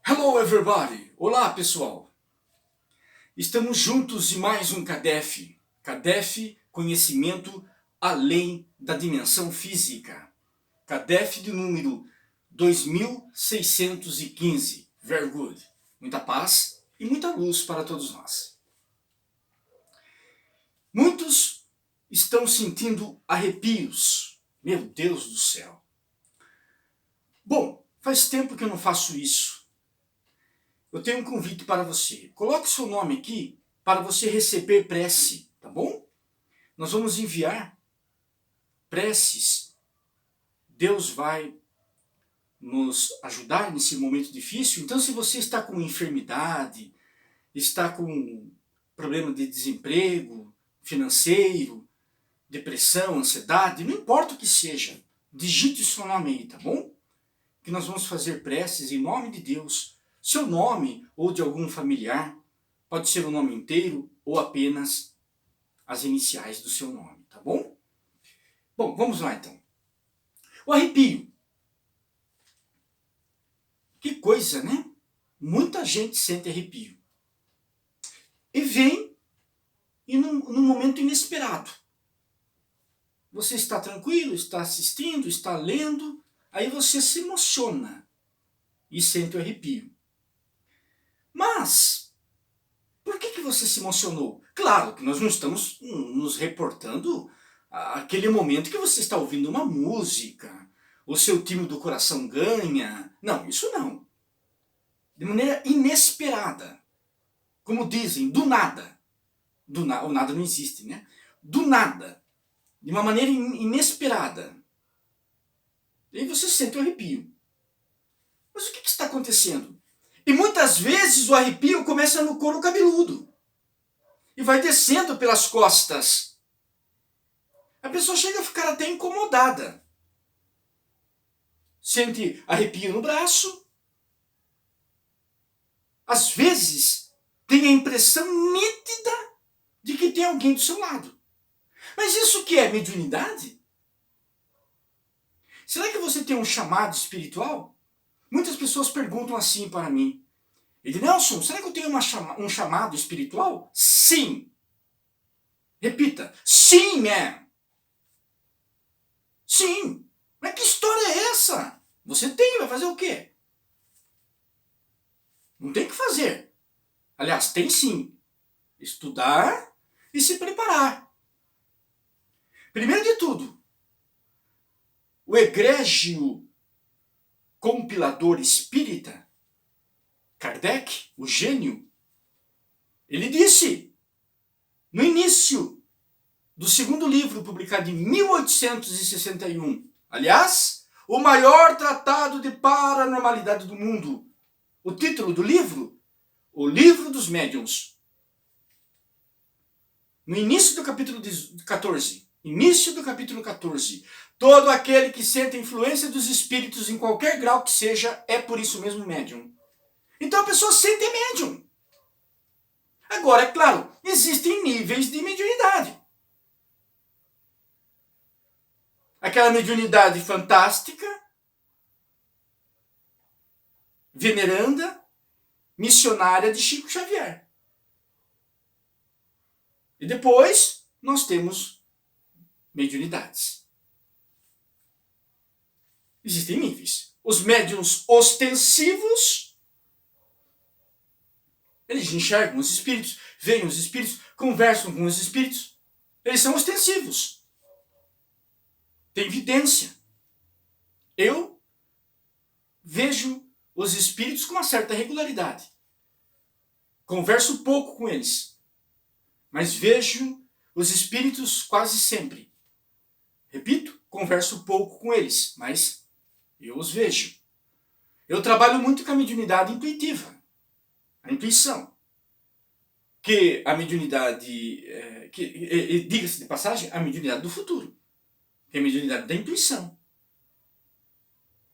Hello everybody! Olá pessoal! Estamos juntos em mais um CADEF. CADEF, conhecimento além da dimensão física. CADEF de número 2615. Very good. Muita paz e muita luz para todos nós. Muitos estão sentindo arrepios. Meu Deus do céu! Bom, faz tempo que eu não faço isso. Eu tenho um convite para você. Coloque seu nome aqui para você receber prece, tá bom? Nós vamos enviar preces. Deus vai nos ajudar nesse momento difícil. Então, se você está com enfermidade, está com problema de desemprego financeiro, depressão, ansiedade, não importa o que seja, digite seu nome aí, tá bom? Que nós vamos fazer preces em nome de Deus. Seu nome ou de algum familiar, pode ser o nome inteiro ou apenas as iniciais do seu nome, tá bom? Bom, vamos lá então. O arrepio. Que coisa, né? Muita gente sente arrepio. E vem num momento inesperado. Você está tranquilo, está assistindo, está lendo, aí você se emociona e sente o arrepio. Mas, por que você se emocionou? Claro que nós não estamos nos reportando aquele momento que você está ouvindo uma música, o seu time do coração ganha. Não, isso não. De maneira inesperada. Como dizem, do nada. O nada não existe, né? Do nada. De uma maneira inesperada. E aí você sente o arrepio. Mas o que está acontecendo? E muitas vezes o arrepio começa no couro cabeludo. E vai descendo pelas costas. A pessoa chega a ficar até incomodada. Sente arrepio no braço. Às vezes tem a impressão nítida de que tem alguém do seu lado. Mas isso o que é? Mediunidade? Será que você tem um chamado espiritual? Muitas pessoas perguntam assim para mim. Nelson, será que eu tenho um chamado espiritual? Sim. Repita. Sim, man. Sim. Mas que história é essa? Você tem, vai fazer o quê? Não tem o que fazer. Aliás, tem sim. Estudar e se preparar. Primeiro de tudo, o egrégio compilador espírita, Kardec, o gênio, ele disse, no início do segundo livro, publicado em 1861, aliás, o maior tratado de paranormalidade do mundo. O título do livro, O Livro dos Médiuns. No início do capítulo 14, todo aquele que sente a influência dos espíritos em qualquer grau que seja, é por isso mesmo médium. Então a pessoa sente médium. Agora, é claro, existem níveis de mediunidade. Aquela mediunidade fantástica, veneranda, missionária de Chico Xavier. E depois nós temos mediunidades. Existem níveis. Os médiuns ostensivos, eles enxergam os espíritos, veem os espíritos, conversam com os espíritos. Eles são ostensivos. Tem evidência. Eu vejo os espíritos com uma certa regularidade. Converso pouco com eles, mas vejo os espíritos quase sempre. Repito, converso pouco com eles, mas eu os vejo. Eu trabalho muito com a mediunidade intuitiva, a intuição. Que a mediunidade, diga-se de passagem, a mediunidade do futuro. Que é a mediunidade da intuição.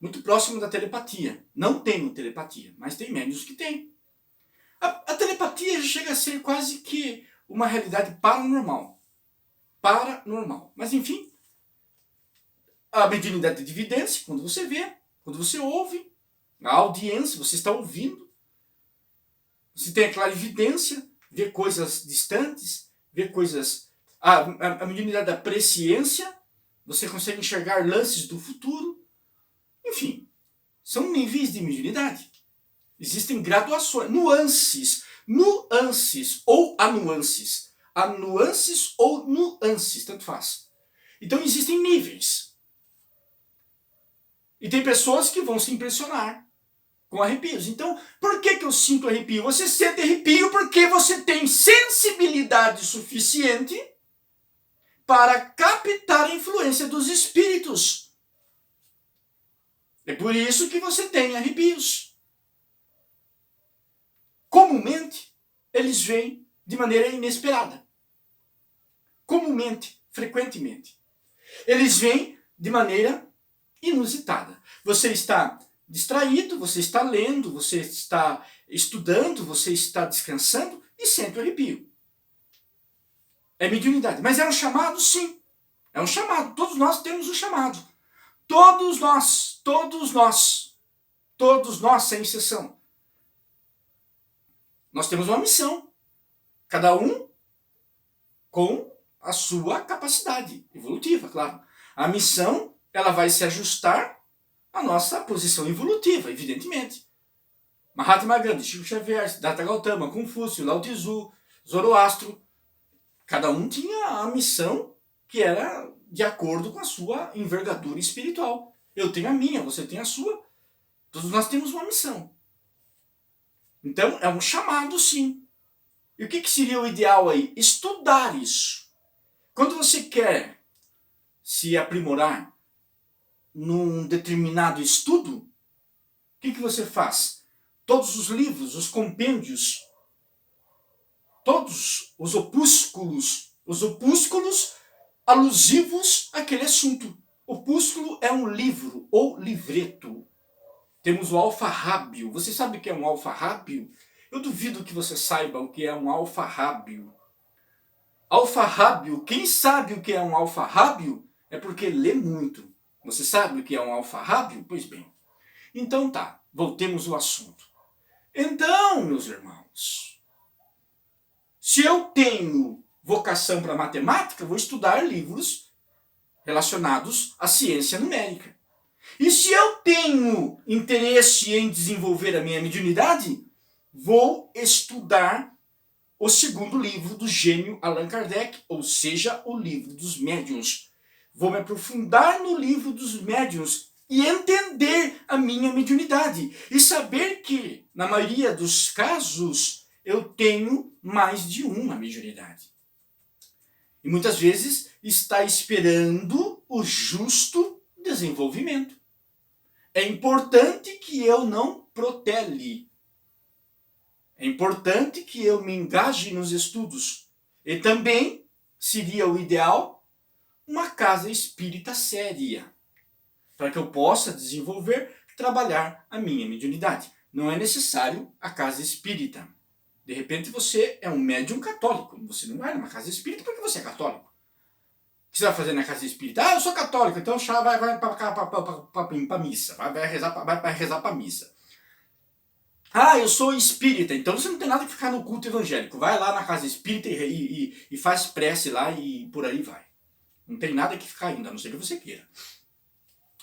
Muito próximo da telepatia. Não tenho telepatia, mas tem médiuns que têm. A telepatia chega a ser quase que uma realidade paranormal. Mas enfim, a mediunidade de evidência, quando você vê, quando você ouve, A audiência, você está ouvindo. Você tem a clarividência, vê coisas distantes, vê coisas... A mediunidade da presciência, você consegue enxergar lances do futuro. Enfim, são níveis de mediunidade. Existem graduações, nuances ou anuances. Anuances ou nuances, tanto faz. Então existem níveis. E tem pessoas que vão se impressionar com arrepios. Então, por que eu sinto arrepio? Você sente arrepio porque você tem sensibilidade suficiente para captar a influência dos espíritos. É por isso que você tem arrepios. Comumente, eles vêm de maneira inesperada. Comumente, frequentemente. Eles vêm de maneira inusitada. Você está distraído, você está lendo, você está estudando, você está descansando e sente o arrepio. É mediunidade. Mas é um chamado? Sim. É um chamado. Todos nós temos um chamado. Todos nós, sem exceção. Nós temos uma missão. Cada um com a sua capacidade evolutiva, claro. A missão, ela vai se ajustar à nossa posição evolutiva, evidentemente. Mahatma Gandhi, Chico Xavier, Siddhartha Gautama, Confúcio, Lao Tzu, Zoroastro, cada um tinha a missão que era de acordo com a sua envergadura espiritual. Eu tenho a minha, você tem a sua. Todos nós temos uma missão. Então, é um chamado, sim. E o que seria o ideal aí? Estudar isso. Quando você quer se aprimorar num determinado estudo, o que você faz? Todos os livros, os compêndios, todos os opúsculos alusivos àquele assunto. Opúsculo é um livro ou livreto. Temos o alfarrábio. Você sabe o que é um alfarrábio? Eu duvido que você saiba o que é um alfarrábio. Alfarrábio, quem sabe o que é um alfarrábio é porque lê muito. Você sabe o que é um alfarrábio? Pois bem. Então tá, voltemos ao assunto. Então, meus irmãos, se eu tenho vocação para matemática, vou estudar livros relacionados à ciência numérica. E se eu tenho interesse em desenvolver a minha mediunidade, vou estudar o segundo livro do gênio Allan Kardec, ou seja, o livro dos médiuns. Vou me aprofundar no livro dos médiuns e entender a minha mediunidade. E saber que, na maioria dos casos, eu tenho mais de uma mediunidade. E muitas vezes está esperando o justo desenvolvimento. É importante que eu não protele. É importante que eu me engaje nos estudos. E também seria o ideal uma casa espírita séria, para que eu possa desenvolver, trabalhar a minha mediunidade. Não é necessário a casa espírita. De repente você é um médium católico. Você não vai numa casa espírita porque você é católico. O que você vai fazer na casa espírita? Ah, eu sou católico, então vai para missa. Vai rezar para missa. Ah, eu sou espírita, então você não tem nada que ficar no culto evangélico. Vai lá na casa espírita e faz prece lá e por aí vai. Não tem nada que ficar ainda, a não ser que você queira.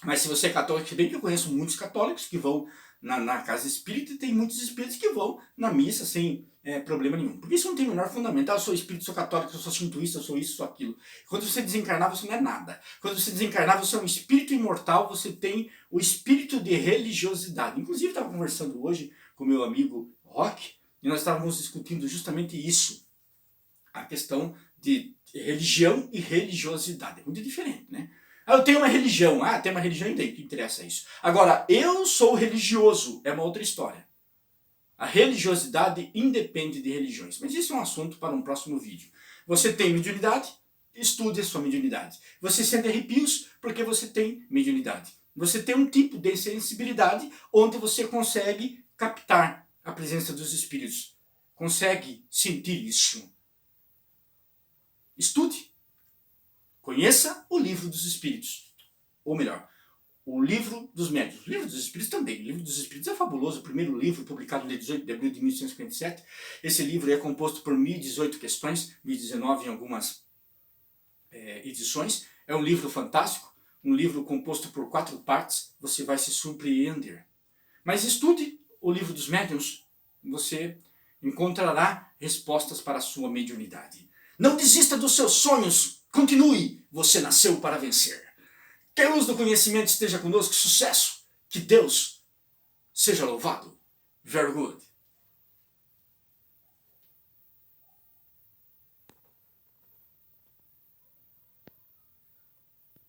Mas se você é católico, se bem que eu conheço muitos católicos que vão na casa espírita e tem muitos espíritos que vão na missa sem problema nenhum. Porque isso não tem o menor fundamento. Ah, eu sou espírita, sou católico, eu sou shintoísta, eu sou isso, sou aquilo. Quando você desencarnar, você não é nada. Quando você desencarnar, você é um espírito imortal, você tem o espírito de religiosidade. Inclusive, eu estava conversando hoje com meu amigo Rock e nós estávamos discutindo justamente isso. A questão de religião e religiosidade. É muito diferente, né? Ah, eu tenho uma religião. Ah, tem uma religião e daí, que interessa isso. Agora, eu sou religioso. É uma outra história. A religiosidade independe de religiões. Mas isso é um assunto para um próximo vídeo. Você tem mediunidade? Estude a sua mediunidade. Você sente arrepios porque você tem mediunidade. Você tem um tipo de sensibilidade onde você consegue captar a presença dos espíritos. Consegue sentir isso. Estude. Conheça o livro dos espíritos. Ou melhor, O Livro dos Médiuns. O Livro dos Espíritos também. O Livro dos Espíritos é fabuloso. O primeiro livro, publicado no dia 18 de abril de 1857. Esse livro é composto por 1018 questões, 1019 em algumas edições. É um livro fantástico. Um livro composto por 4 partes. Você vai se surpreender. Mas estude o Livro dos Médiuns. Você encontrará respostas para a sua mediunidade. Não desista dos seus sonhos. Continue. Você nasceu para vencer. Que a luz do conhecimento esteja conosco. Sucesso. Que Deus seja louvado. Very good.